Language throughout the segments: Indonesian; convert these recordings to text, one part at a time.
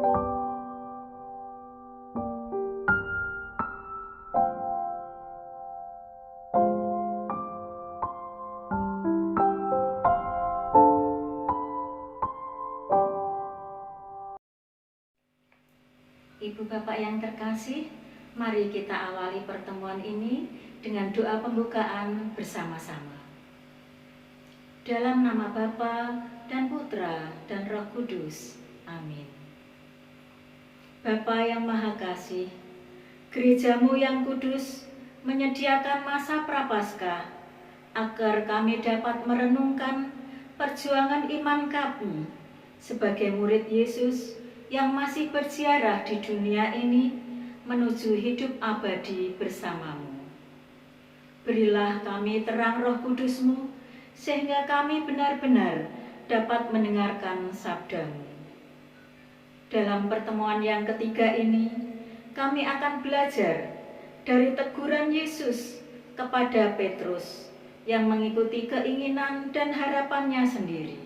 Ibu Bapak yang terkasih, mari kita awali pertemuan ini dengan doa pembukaan bersama-sama. Dalam nama Bapa dan Putra dan Roh Kudus. Amin. Bapa yang Maha Kasih, gerejamu yang kudus menyediakan masa Prapaskah agar kami dapat merenungkan perjuangan iman kami sebagai murid Yesus yang masih berziarah di dunia ini menuju hidup abadi bersamamu. Berilah kami terang Roh Kudus-Mu, sehingga kami benar-benar dapat mendengarkan sabda-Mu. Dalam pertemuan yang ketiga ini, kami akan belajar dari teguran Yesus kepada Petrus yang mengikuti keinginan dan harapannya sendiri.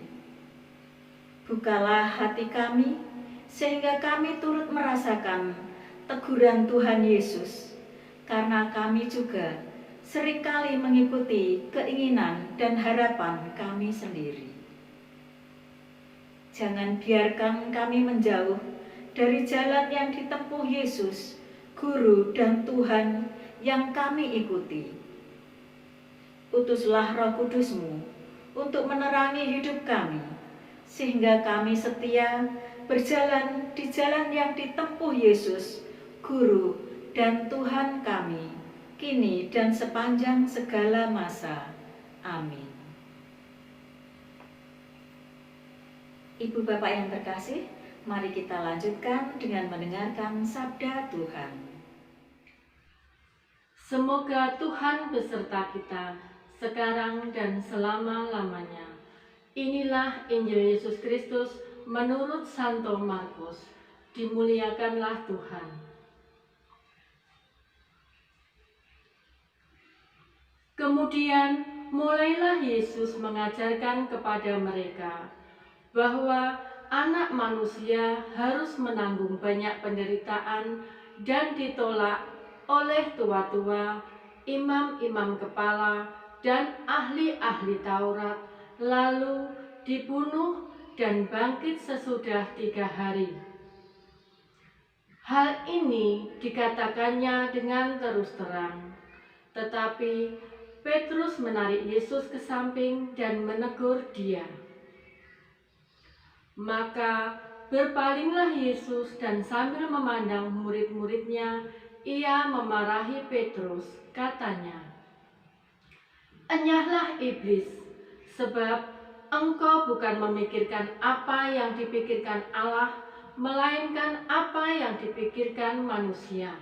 Bukalah hati kami, sehingga kami turut merasakan teguran Tuhan Yesus, karena kami juga seringkali mengikuti keinginan dan harapan kami sendiri. Jangan biarkan kami menjauh dari jalan yang ditempuh Yesus, Guru dan Tuhan yang kami ikuti. Utuslah Roh Kudus-Mu untuk menerangi hidup kami, sehingga kami setia berjalan di jalan yang ditempuh Yesus, Guru dan Tuhan kami, kini dan sepanjang segala masa. Amin. Ibu Bapak yang terkasih, mari kita lanjutkan dengan mendengarkan sabda Tuhan. Semoga Tuhan beserta kita, sekarang dan selama-lamanya. Inilah Injil Yesus Kristus menurut Santo Markus. Dimuliakanlah Tuhan. Kemudian mulailah Yesus mengajarkan kepada mereka bahwa Anak Manusia harus menanggung banyak penderitaan dan ditolak oleh tua-tua, imam-imam kepala, dan ahli-ahli Taurat, lalu dibunuh dan bangkit sesudah 3 hari. Hal ini dikatakannya dengan terus terang, tetapi Petrus menarik Yesus ke samping dan menegur dia. Maka berpalinglah Yesus dan sambil memandang murid-muridnya, ia memarahi Petrus, katanya, "Enyahlah iblis, sebab engkau bukan memikirkan apa yang dipikirkan Allah, melainkan apa yang dipikirkan manusia."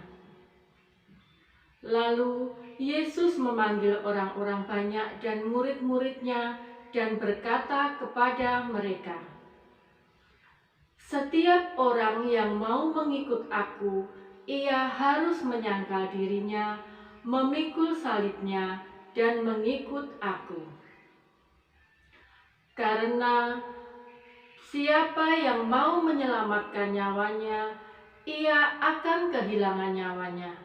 Lalu Yesus memanggil orang-orang banyak dan murid-muridnya dan berkata kepada mereka, "Setiap orang yang mau mengikut aku, ia harus menyangkal dirinya, memikul salibnya, dan mengikut aku. Karena siapa yang mau menyelamatkan nyawanya, ia akan kehilangan nyawanya.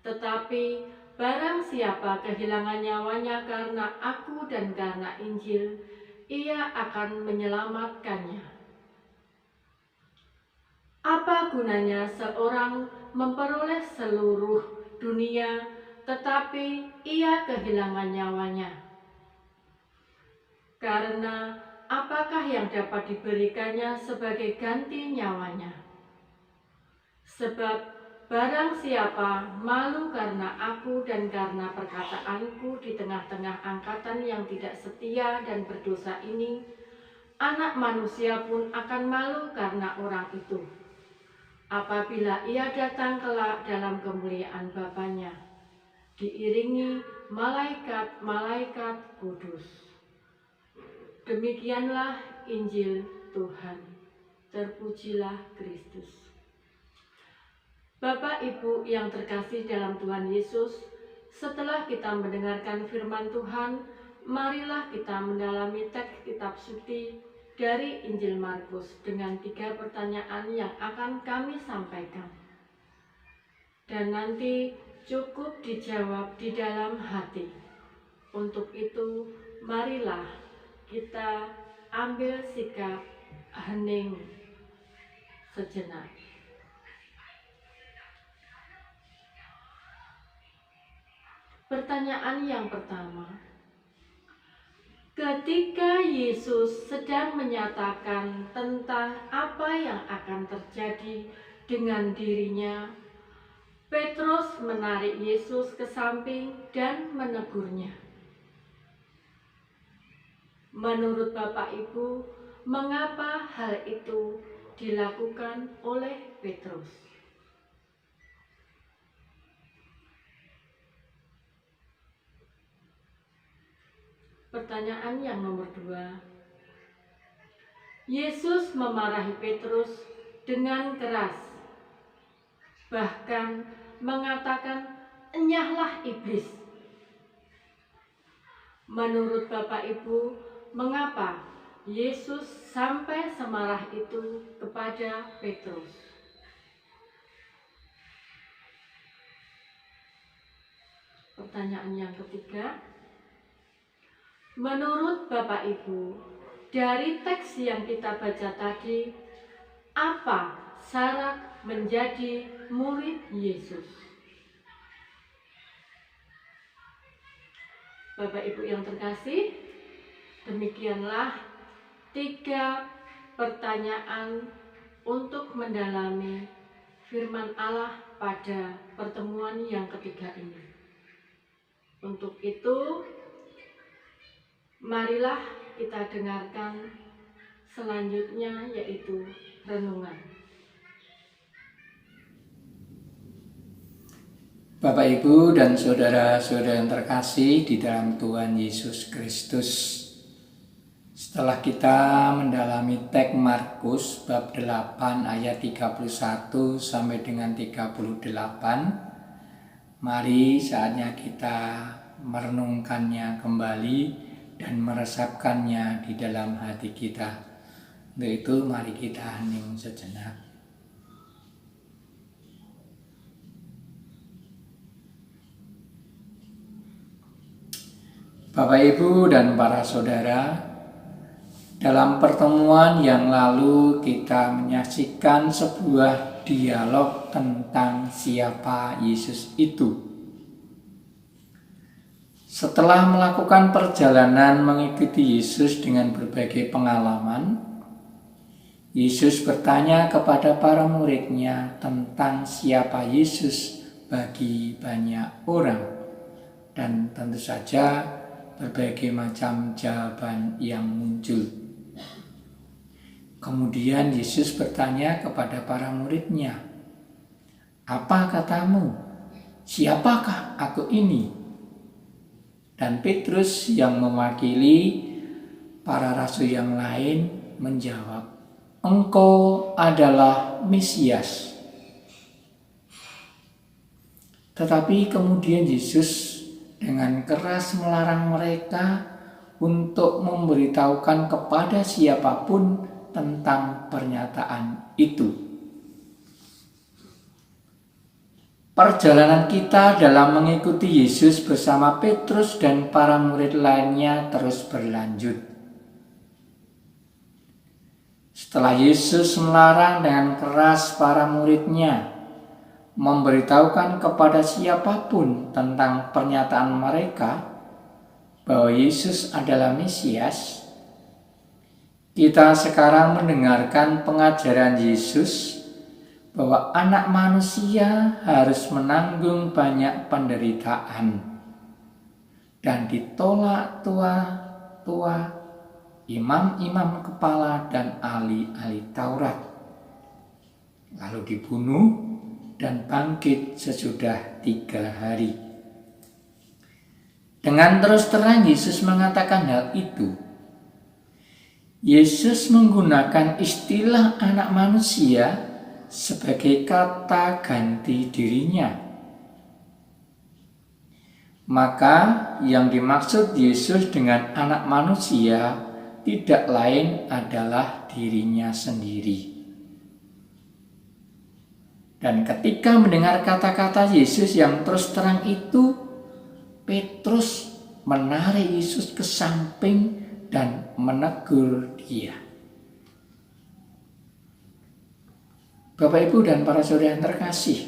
Tetapi barang siapa kehilangan nyawanya karena aku dan karena Injil, ia akan menyelamatkannya. Apa gunanya seorang memperoleh seluruh dunia, tetapi ia kehilangan nyawanya? Karena apakah yang dapat diberikannya sebagai ganti nyawanya? Sebab barang siapa malu karena aku dan karena perkataanku di tengah-tengah angkatan yang tidak setia dan berdosa ini, Anak Manusia pun akan malu karena orang itu, apabila ia datang kelak dalam kemuliaan Bapanya, diiringi malaikat-malaikat kudus." Demikianlah Injil Tuhan. Terpujilah Kristus. Bapak Ibu yang terkasih dalam Tuhan Yesus, setelah kita mendengarkan firman Tuhan, marilah kita mendalami teks kitab suci dari Injil Markus dengan 3 pertanyaan yang akan kami sampaikan. Dan nanti cukup dijawab di dalam hati. Untuk itu, marilah kita ambil sikap hening sejenak. Pertanyaan yang pertama, ketika Yesus sedang menyatakan tentang apa yang akan terjadi dengan dirinya, Petrus menarik Yesus ke samping dan menegurnya. Menurut Bapak Ibu, mengapa hal itu dilakukan oleh Petrus? Pertanyaan yang nomor 2. Yesus memarahi Petrus dengan keras, bahkan mengatakan, "Enyahlah iblis." Menurut Bapak Ibu, mengapa Yesus sampai semarah itu kepada Petrus? Pertanyaan yang ketiga, menurut Bapak Ibu, dari teks yang kita baca tadi, apa syarat menjadi murid Yesus? Bapak Ibu yang terkasih, demikianlah 3 pertanyaan untuk mendalami firman Allah pada pertemuan yang ketiga ini. Untuk itu, marilah kita dengarkan selanjutnya, yaitu renungan. Bapak, Ibu, dan saudara-saudara yang terkasih di dalam Tuhan Yesus Kristus, setelah kita mendalami teks Markus bab 8 ayat 31 sampai dengan 38, mari saatnya kita merenungkannya kembali dan meresapkannya di dalam hati kita. Untuk itu mari kita hening sejenak. Bapak, Ibu, dan para saudara, dalam pertemuan yang lalu kita menyaksikan sebuah dialog tentang siapa Yesus itu. Setelah melakukan perjalanan mengikuti Yesus dengan berbagai pengalaman, Yesus bertanya kepada para muridnya tentang siapa Yesus bagi banyak orang, dan tentu saja berbagai macam jawaban yang muncul. Kemudian Yesus bertanya kepada para muridnya, "Apa katamu? Siapakah aku ini?" Dan Petrus yang mewakili para rasul yang lain menjawab, "Engkau adalah Mesias." Tetapi kemudian Yesus dengan keras melarang mereka untuk memberitahukan kepada siapapun tentang pernyataan itu. Perjalanan kita dalam mengikuti Yesus bersama Petrus dan para murid lainnya terus berlanjut. Setelah Yesus melarang dengan keras para muridnya memberitahukan kepada siapapun tentang pernyataan mereka bahwa Yesus adalah Mesias, kita sekarang mendengarkan pengajaran Yesus bahwa anak manusia harus menanggung banyak penderitaan dan ditolak tua-tua, imam-imam kepala, dan ahli-ahli Taurat, lalu dibunuh dan bangkit sesudah 3 hari. Dengan terus terang Yesus mengatakan hal itu. Yesus menggunakan istilah anak manusia sebagai kata ganti dirinya. Maka yang dimaksud Yesus dengan anak manusia tidak lain adalah dirinya sendiri. Dan ketika mendengar kata-kata Yesus yang terus terang itu, Petrus menarik Yesus ke samping dan menegur dia. Bapak, Ibu, dan para saudara yang terkasih,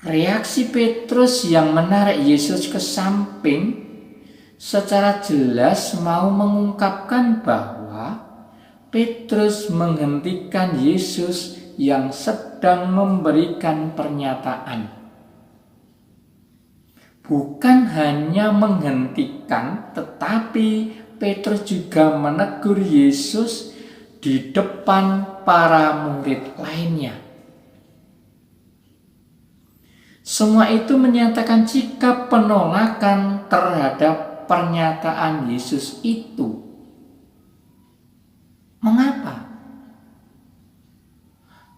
reaksi Petrus yang menarik Yesus ke samping secara jelas mau mengungkapkan bahwa Petrus menghentikan Yesus yang sedang memberikan pernyataan. Bukan hanya menghentikan, tetapi Petrus juga menegur Yesus di depan para murid lainnya. Semua itu menyatakan sikap penolakan terhadap pernyataan Yesus itu. Mengapa?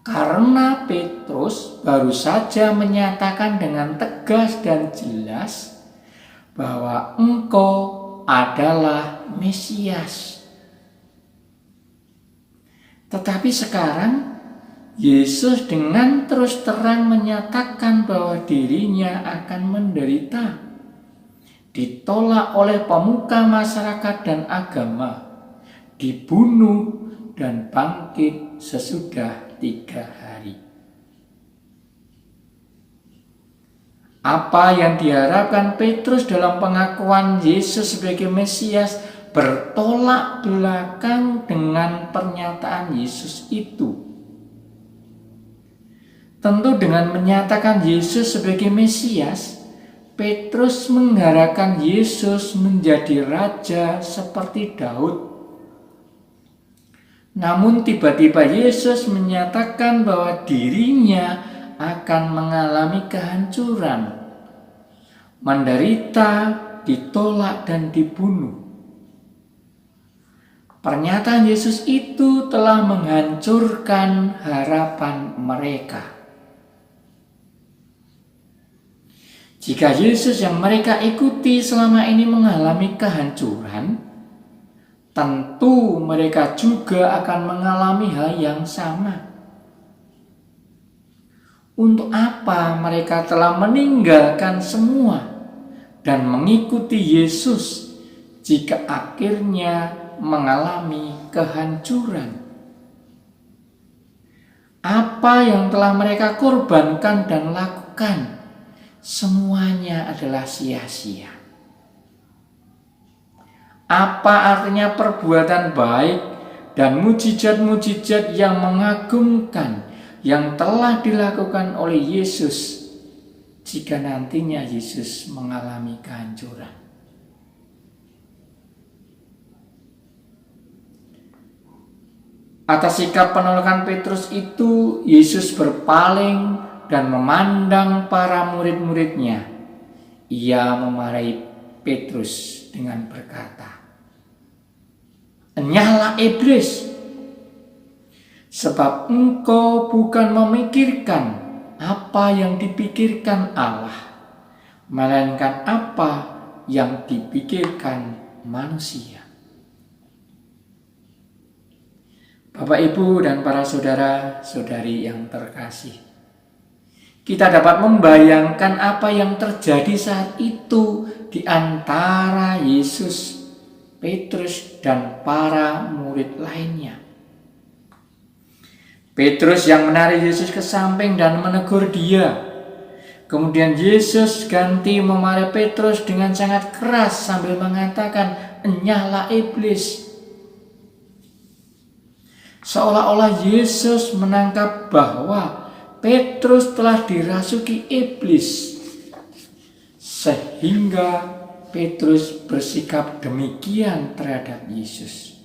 Karena Petrus baru saja menyatakan dengan tegas dan jelas bahwa engkau adalah Mesias. Tetapi sekarang Yesus dengan terus terang menyatakan bahwa dirinya akan menderita, ditolak oleh pemuka masyarakat dan agama, dibunuh dan bangkit sesudah 3 hari. Apa yang diharapkan Petrus dalam pengakuan Yesus sebagai Mesias bertolak belakang dengan pernyataan Yesus itu. Tentu dengan menyatakan Yesus sebagai Mesias, Petrus mengharapkan Yesus menjadi raja seperti Daud. Namun tiba-tiba Yesus menyatakan bahwa dirinya akan mengalami kehancuran, menderita, ditolak, dan dibunuh. Pernyataan Yesus itu telah menghancurkan harapan mereka. Jika Yesus yang mereka ikuti selama ini mengalami kehancuran, tentu mereka juga akan mengalami hal yang sama. Untuk apa mereka telah meninggalkan semua dan mengikuti Yesus jika akhirnya mengalami kehancuran? Apa yang telah mereka korbankan dan lakukan, semuanya adalah sia-sia. Apa artinya perbuatan baik dan mujizat-mujizat yang mengagumkan yang telah dilakukan oleh Yesus jika nantinya Yesus mengalami kehancuran? Atas sikap penolakan Petrus itu, Yesus berpaling dan memandang para murid-muridnya. Ia memarahi Petrus dengan berkata, "Enyahlah iblis, sebab engkau bukan memikirkan apa yang dipikirkan Allah, melainkan apa yang dipikirkan manusia." Bapak, Ibu, dan para saudara-saudari yang terkasih, kita dapat membayangkan apa yang terjadi saat itu di antara Yesus, Petrus, dan para murid lainnya. Petrus yang menarik Yesus ke samping dan menegur dia. Kemudian Yesus ganti memarahi Petrus dengan sangat keras sambil mengatakan, "Enyahlah iblis." Seolah-olah Yesus menangkap bahwa Petrus telah dirasuki iblis, sehingga Petrus bersikap demikian terhadap Yesus.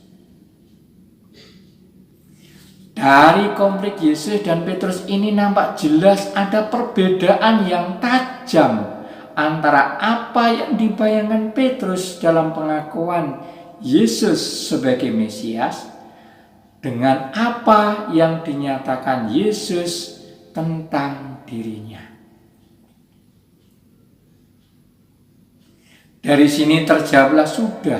Dari konflik Yesus dan Petrus ini nampak jelas ada perbedaan yang tajam antara apa yang dibayangkan Petrus dalam pengakuan Yesus sebagai Mesias dengan apa yang dinyatakan Yesus tentang dirinya. Dari sini terjawablah sudah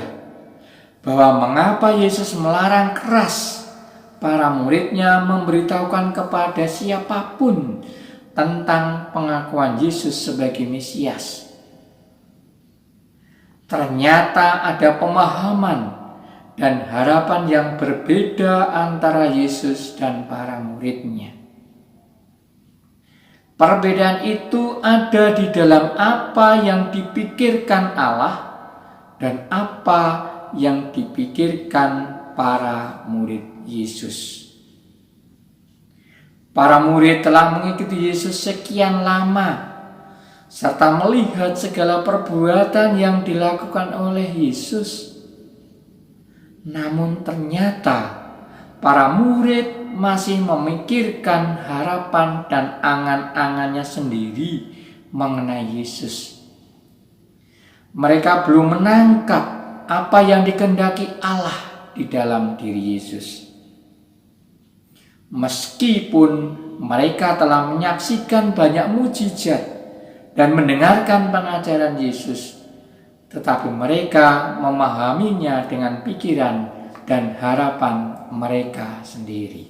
bahwa mengapa Yesus melarang keras para muridnya memberitahukan kepada siapapun tentang pengakuan Yesus sebagai Mesias. Ternyata ada pemahaman dan harapan yang berbeda antara Yesus dan para muridnya. Perbedaan itu ada di dalam apa yang dipikirkan Allah dan apa yang dipikirkan para murid Yesus. Para murid telah mengikuti Yesus sekian lama serta melihat segala perbuatan yang dilakukan oleh Yesus. Namun ternyata para murid masih memikirkan harapan dan angan-angannya sendiri mengenai Yesus. Mereka belum menangkap apa yang dikehendaki Allah di dalam diri Yesus. Meskipun mereka telah menyaksikan banyak mukjizat dan mendengarkan pengajaran Yesus, tetapi mereka memahaminya dengan pikiran dan harapan mereka sendiri.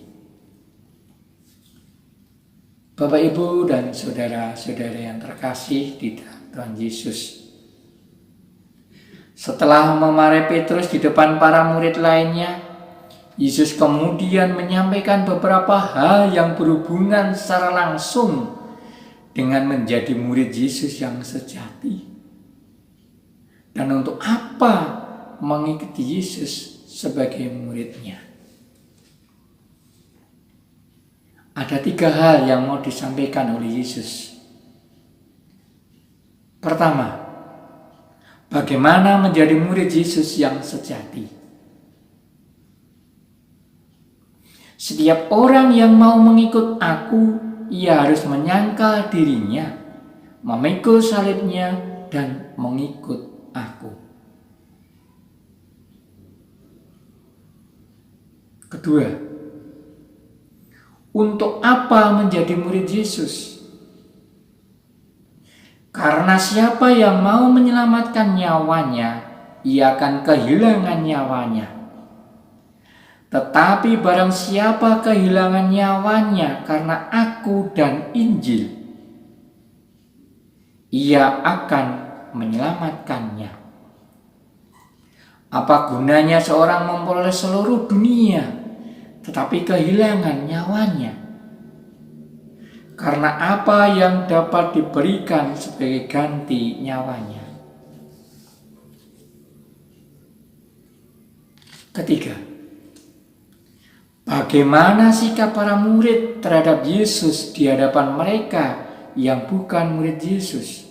Bapak, Ibu, dan saudara-saudara yang terkasih di dalam Tuhan Yesus, setelah memarahi Petrus di depan para murid lainnya, Yesus kemudian menyampaikan beberapa hal yang berhubungan secara langsung dengan menjadi murid Yesus yang sejati. Dan untuk apa mengikuti Yesus sebagai muridnya? Ada 3 hal yang mau disampaikan oleh Yesus. Pertama, bagaimana menjadi murid Yesus yang sejati? Setiap orang yang mau mengikut aku, ia harus menyangkal dirinya, memikul salibnya, dan mengikut aku. Kedua, untuk apa menjadi murid Yesus? Karena siapa yang mau menyelamatkan nyawanya, ia akan kehilangan nyawanya. Tetapi barang siapa kehilangan nyawanya karena aku dan Injil, ia akan menyelamatkannya. Apa gunanya seorang memperoleh seluruh dunia, tetapi kehilangan nyawanya? Karena apa yang dapat diberikan sebagai ganti nyawanya? Ketiga, bagaimana sikap para murid terhadap Yesus di hadapan mereka yang bukan murid Yesus?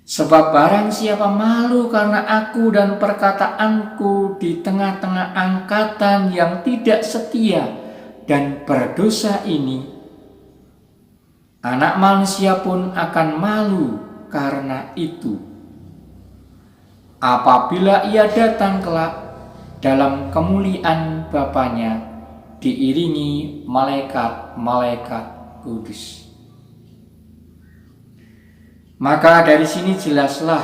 Sebab barang siapa malu karena aku dan perkataanku di tengah-tengah angkatan yang tidak setia dan berdosa ini, Anak Manusia pun akan malu karena itu, apabila ia datang kelak dalam kemuliaan Bapanya diiringi malaikat-malaikat kudus. Maka dari sini jelaslah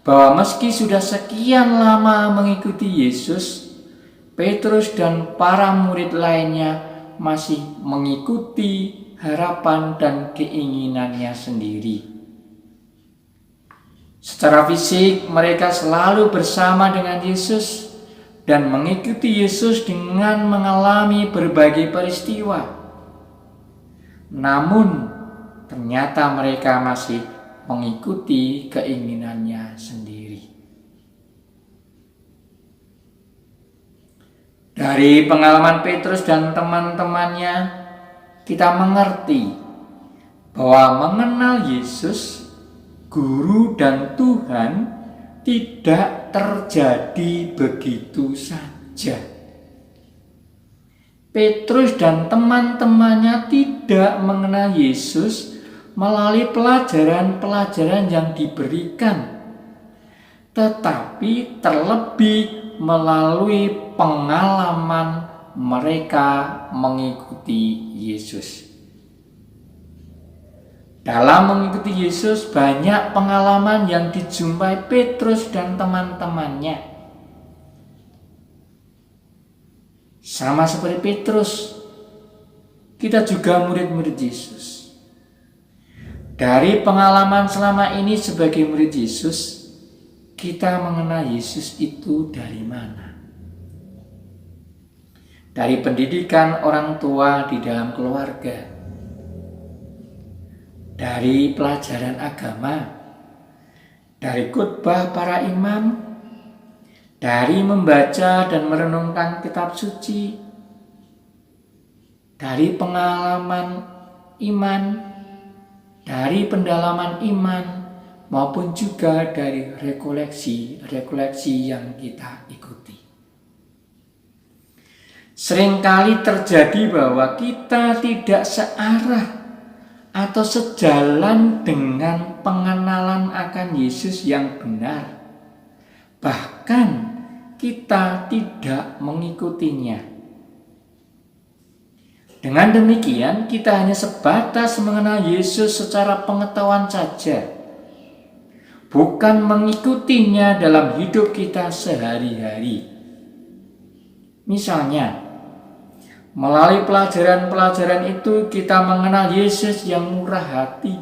bahwa meski sudah sekian lama mengikuti Yesus, Petrus dan para murid lainnya masih mengikuti harapan dan keinginannya sendiri. Secara fisik mereka selalu bersama dengan Yesus dan mengikuti Yesus dengan mengalami berbagai peristiwa. Namun ternyata mereka masih mengikuti keinginannya sendiri. Dari pengalaman Petrus dan teman-temannya, kita mengerti bahwa mengenal Yesus, Guru dan Tuhan, tidak terjadi begitu saja. Petrus dan teman-temannya tidak mengenal Yesus melalui pelajaran-pelajaran yang diberikan, tetapi terlebih melalui pengalaman mereka mengikuti Yesus. Dalam mengikuti Yesus, banyak pengalaman yang dijumpai Petrus dan teman-temannya. Sama seperti Petrus, kita juga murid-murid Yesus. Dari pengalaman selama ini sebagai murid Yesus, kita mengenal Yesus itu dari mana? Dari pendidikan orang tua di dalam keluarga, dari pelajaran agama, dari khotbah para imam, dari membaca dan merenungkan kitab suci, dari pengalaman iman, dari pendalaman iman, maupun juga dari rekoleksi yang kita ikuti. Seringkali terjadi bahwa kita tidak searah atau sejalan dengan pengenalan akan Yesus yang benar. Bahkan kita tidak mengikutinya. Dengan demikian, kita hanya sebatas mengenal Yesus secara pengetahuan saja, bukan mengikutinya dalam hidup kita sehari-hari. Misalnya, melalui pelajaran-pelajaran itu kita mengenal Yesus yang murah hati.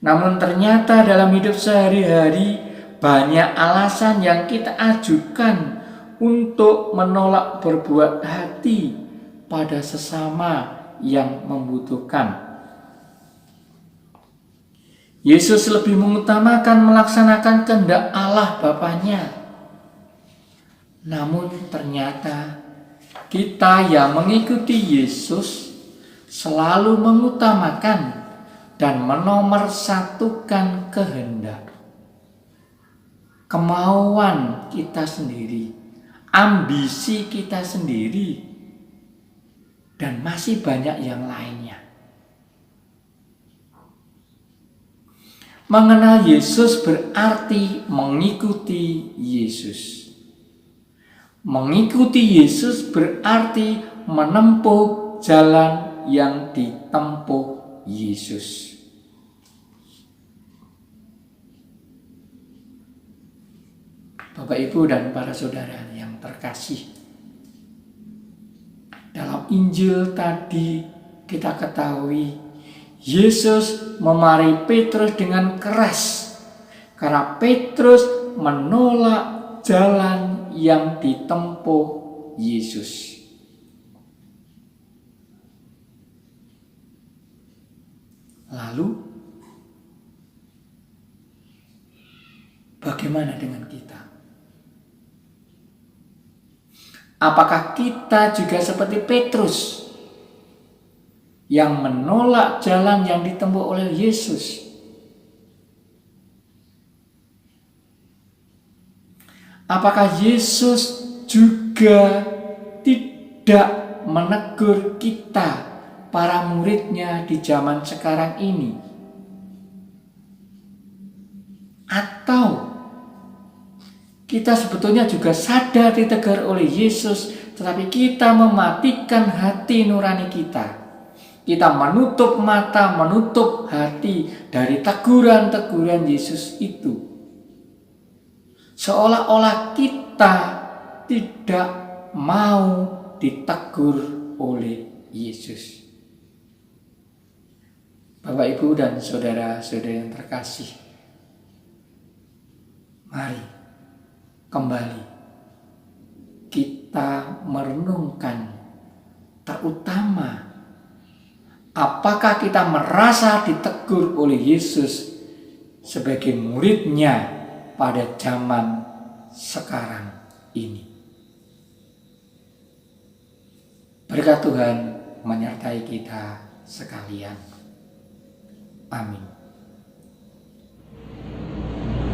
Namun ternyata dalam hidup sehari-hari banyak alasan yang kita ajukan untuk menolak berbuat hati pada sesama yang membutuhkan. Yesus lebih mengutamakan melaksanakan kehendak Allah Bapanya. Namun ternyata kita yang mengikuti Yesus selalu mengutamakan dan menomorsatukan kehendak, kemauan kita sendiri, ambisi kita sendiri, dan masih banyak yang lainnya. Mengenal Yesus berarti mengikuti Yesus. Mengikuti Yesus berarti menempuh jalan yang ditempuh Yesus. Bapak, Ibu, dan para saudara yang terkasih, dalam Injil tadi kita ketahui Yesus memarahi Petrus dengan keras karena Petrus menolak jalan yang ditempuh Yesus. Lalu, bagaimana dengan kita? Apakah kita juga seperti Petrus yang menolak jalan yang ditempuh oleh Yesus? Apakah Yesus juga tidak menegur kita, para muridnya di zaman sekarang ini? Atau kita sebetulnya juga sadar ditegur oleh Yesus, tetapi kita mematikan hati nurani kita. Kita menutup mata, menutup hati dari teguran-teguran Yesus itu. Seolah-olah kita tidak mau ditegur oleh Yesus. Bapak, Ibu, dan saudara-saudara yang terkasih, mari kembali kita merenungkan, terutama apakah kita merasa ditegur oleh Yesus sebagai muridnya pada zaman sekarang ini. Berkat Tuhan menyertai kita sekalian. Amin.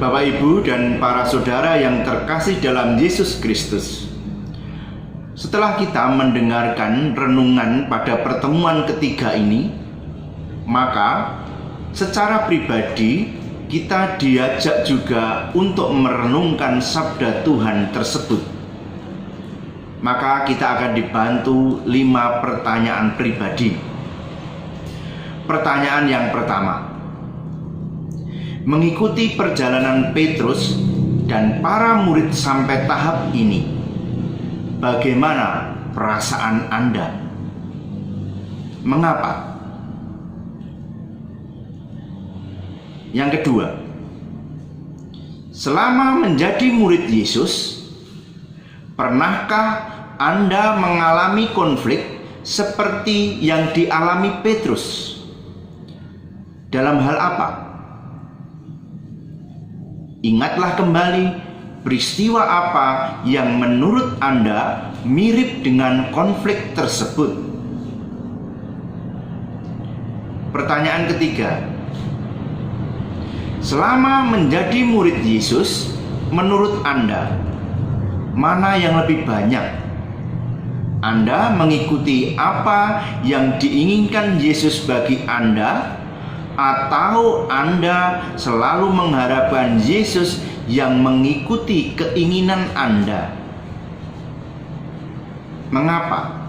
Bapak, Ibu, dan para saudara yang terkasih dalam Yesus Kristus, setelah kita mendengarkan renungan pada pertemuan ketiga ini, maka secara pribadi kita diajak juga untuk merenungkan sabda Tuhan tersebut. Maka kita akan dibantu 5 pertanyaan pribadi. pertanyaan yang pertama. Mengikuti perjalanan Petrus dan para murid sampai tahap ini, bagaimana perasaan Anda? Mengapa? Yang kedua, selama menjadi murid Yesus, pernahkah Anda mengalami konflik seperti yang dialami Petrus? Dalam hal apa? Ingatlah kembali peristiwa apa yang menurut Anda mirip dengan konflik tersebut. Pertanyaan ketiga, selama menjadi murid Yesus, menurut Anda, mana yang lebih banyak? Anda mengikuti apa yang diinginkan Yesus bagi Anda, atau Anda selalu mengharapkan Yesus yang mengikuti keinginan Anda? Mengapa?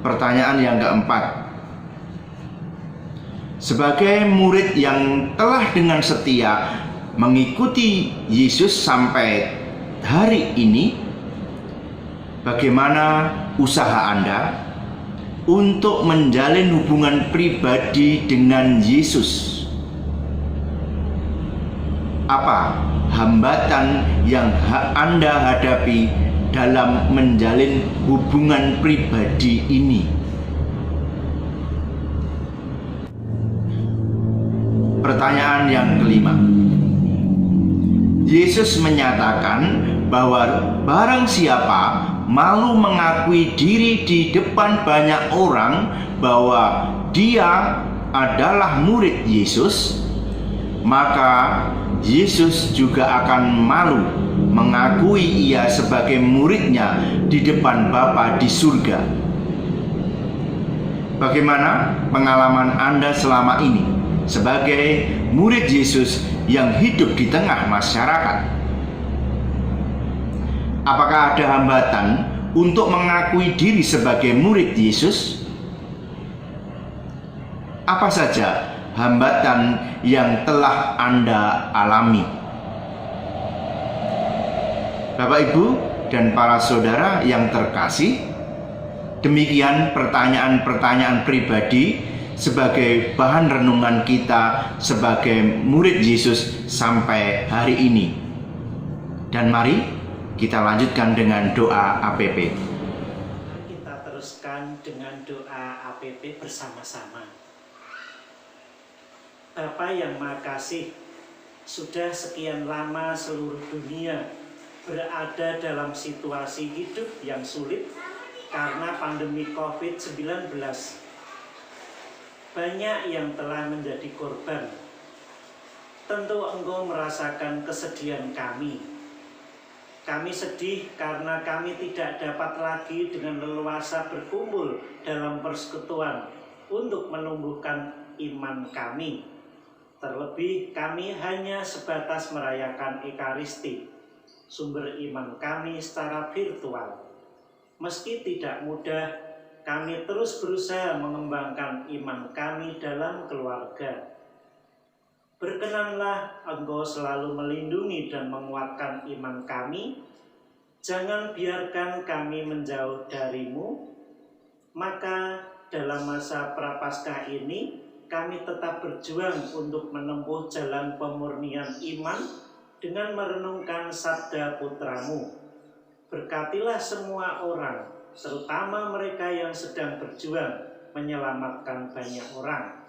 Pertanyaan yang keempat, sebagai murid yang telah dengan setia mengikuti Yesus sampai hari ini, bagaimana usaha Anda untuk menjalin hubungan pribadi dengan Yesus? Apa hambatan yang Anda hadapi dalam menjalin hubungan pribadi ini? Pertanyaan yang kelima, Yesus menyatakan bahwa barang siapa malu mengakui diri di depan banyak orang bahwa dia adalah murid Yesus, maka Yesus juga akan malu mengakui ia sebagai muridnya di depan Bapa di surga. Bagaimana pengalaman Anda selama ini sebagai murid Yesus yang hidup di tengah masyarakat? Apakah ada hambatan untuk mengakui diri sebagai murid Yesus? Apa saja hambatan yang telah Anda alami? Bapak, Ibu, dan para saudara yang terkasih, demikian pertanyaan-pertanyaan pribadi sebagai bahan renungan kita sebagai murid Yesus sampai hari ini. Dan mari kita lanjutkan dengan doa APP. Kita teruskan dengan doa APP bersama-sama. Bapa yang Maha Kasih, sudah sekian lama seluruh dunia berada dalam situasi hidup yang sulit karena pandemi COVID-19. Banyak yang telah menjadi korban. Tentu Engkau merasakan kesedihan kami. Kami sedih karena kami tidak dapat lagi dengan leluasa berkumpul dalam persekutuan untuk menumbuhkan iman kami. Terlebih kami hanya sebatas merayakan Ekaristi, sumber iman kami secara virtual. Meski tidak mudah, kami terus berusaha mengembangkan iman kami dalam keluarga. Berkenanlah Engkau selalu melindungi dan menguatkan iman kami. Jangan biarkan kami menjauh dari-Mu. Maka dalam masa Prapaskah ini, kami tetap berjuang untuk menempuh jalan pemurnian iman dengan merenungkan sabda Putra-Mu. Berkatilah semua orang, terutama mereka yang sedang berjuang menyelamatkan banyak orang.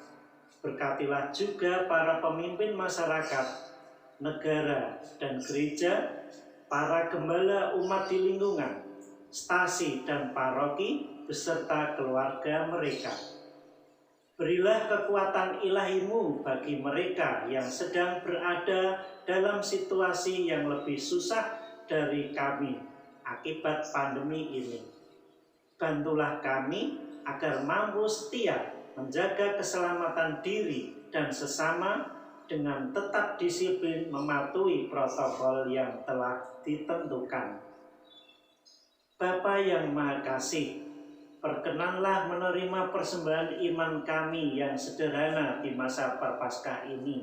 Berkatilah juga para pemimpin masyarakat, negara, dan gereja, para gembala umat di lingkungan, stasi dan paroki, beserta keluarga mereka. Berilah kekuatan ilahi-Mu bagi mereka yang sedang berada dalam situasi yang lebih susah dari kami akibat pandemi ini. Bantulah kami agar mampu setia menjaga keselamatan diri dan sesama dengan tetap disiplin mematuhi protokol yang telah ditentukan. Bapa yang Maha Kasih, Berkenanlah menerima persembahan iman kami yang sederhana di masa Prapaskah ini.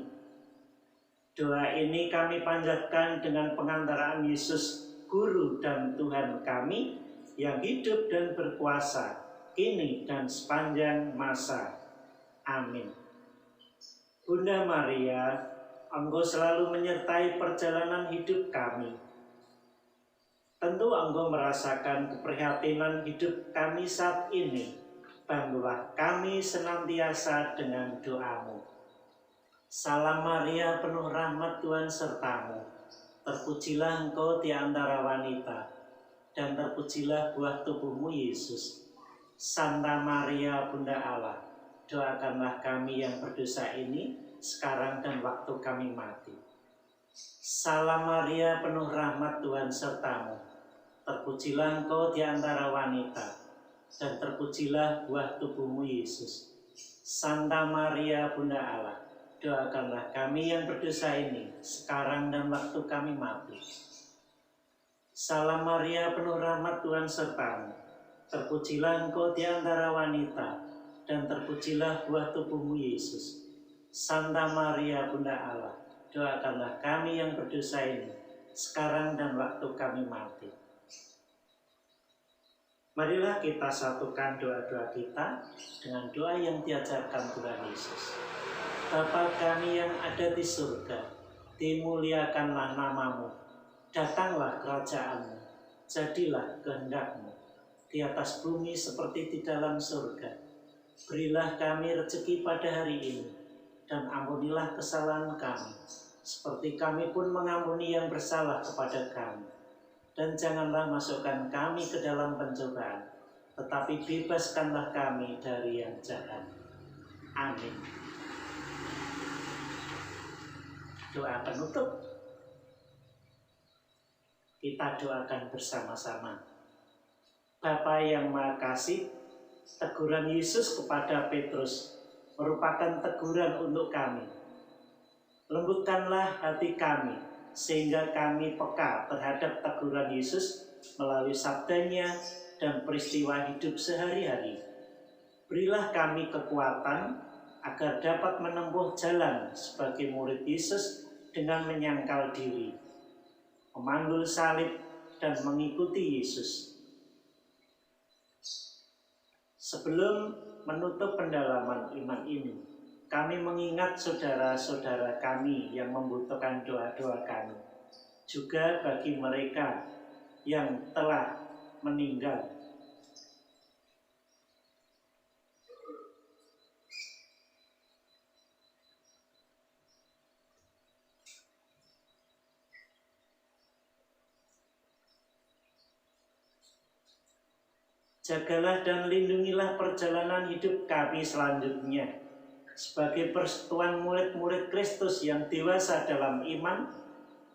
Doa ini kami panjatkan dengan pengantaraan Yesus, Guru dan Tuhan kami, yang hidup dan berkuasa, kini dan sepanjang masa. Amin. Bunda Maria, Engkau selalu menyertai perjalanan hidup kami. Tentu Engkau merasakan keprihatinan hidup kami saat ini. Bantulah kami senantiasa dengan doa-Mu. Salam Maria, penuh rahmat, Tuhan sertamu. Terpujilah Engkau di antara wanita, dan terpujilah buah tubuhmu Yesus. Santa Maria, Bunda Allah, doakanlah kami yang berdosa ini, sekarang dan waktu kami mati. Salam Maria, penuh rahmat, Tuhan sertamu. Terpujilah Engkau di antara wanita, dan terpujilah buah tubuhmu Yesus. Santa Maria, Bunda Allah, doakanlah kami yang berdosa ini, sekarang dan waktu kami mati. Salam Maria, penuh rahmat, Tuhan sertamu. Terpujilah Engkau di antara wanita, dan terpujilah buah tubuhmu Yesus. Santa Maria, Bunda Allah, doakanlah kami yang berdosa ini, sekarang dan waktu kami mati. Marilah kita satukan doa-doa kita dengan doa yang diajarkan Tuhan Yesus. Bapa kami yang ada di surga, dimuliakanlah namamu, datanglah kerajaanmu, jadilah kehendak-Mu, di atas bumi seperti di dalam surga. Berilah kami rezeki pada hari ini, dan ampunilah kesalahan kami, seperti kami pun mengampuni yang bersalah kepada kami. Dan janganlah masukkan kami ke dalam pencobaan, tetapi bebaskanlah kami dari yang jahat. Amin. Doa penutup kita doakan bersama-sama. Bapa yang Maha Kasih, teguran Yesus kepada Petrus merupakan teguran untuk kami. Lembutkanlah hati kami, sehingga kami peka terhadap teguran Yesus melalui sabdanya dan peristiwa hidup sehari-hari. Berilah kami kekuatan agar dapat menempuh jalan sebagai murid Yesus dengan menyangkal diri, memanggul salib, dan mengikuti Yesus. Sebelum menutup pendalaman iman ini, kami mengingat saudara-saudara kami yang membutuhkan doa-doa kami. Juga bagi mereka yang telah meninggal. Jagalah dan lindungilah perjalanan hidup kami selanjutnya, sebagai persekutuan murid-murid Kristus yang dewasa dalam iman,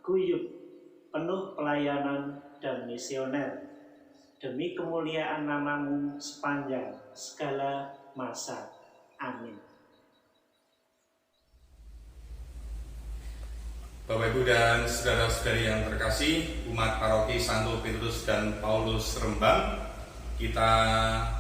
guyup, penuh pelayanan dan misioner, demi kemuliaan namamu sepanjang segala masa. Amin. Bapak Ibu dan saudara-saudari yang terkasih, umat paroki Santo Petrus dan Paulus Rembang, kita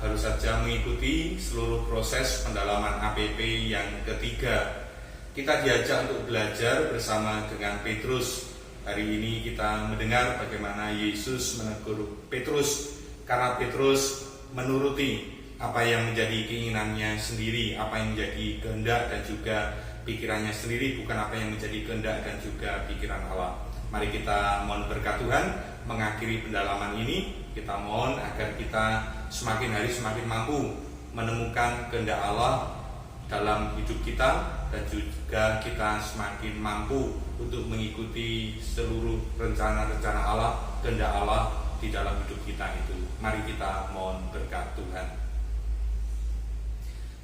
baru saja mengikuti seluruh proses pendalaman APP yang ketiga. Kita diajak untuk belajar bersama dengan Petrus. Hari ini kita mendengar bagaimana Yesus menegur Petrus, karena Petrus menuruti apa yang menjadi keinginannya sendiri, apa yang menjadi kehendak dan juga pikirannya sendiri, bukan apa yang menjadi kehendak dan juga pikiran Allah. Mari kita mohon berkat Tuhan mengakhiri pendalaman ini. Kita mohon agar kita semakin hari semakin mampu menemukan kehendak Allah dalam hidup kita, dan juga kita semakin mampu untuk mengikuti seluruh rencana-rencana Allah, kehendak Allah di dalam hidup kita itu. Mari kita mohon berkat Tuhan.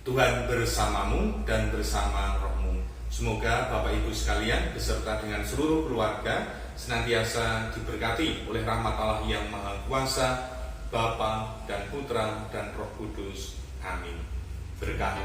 Tuhan bersamamu dan bersama rohmu. Semoga Bapak Ibu sekalian beserta dengan seluruh keluarga senantiasa diberkati oleh rahmat Allah yang Maha Kuasa, Bapa dan Putra dan Roh Kudus. Amin. Berkah.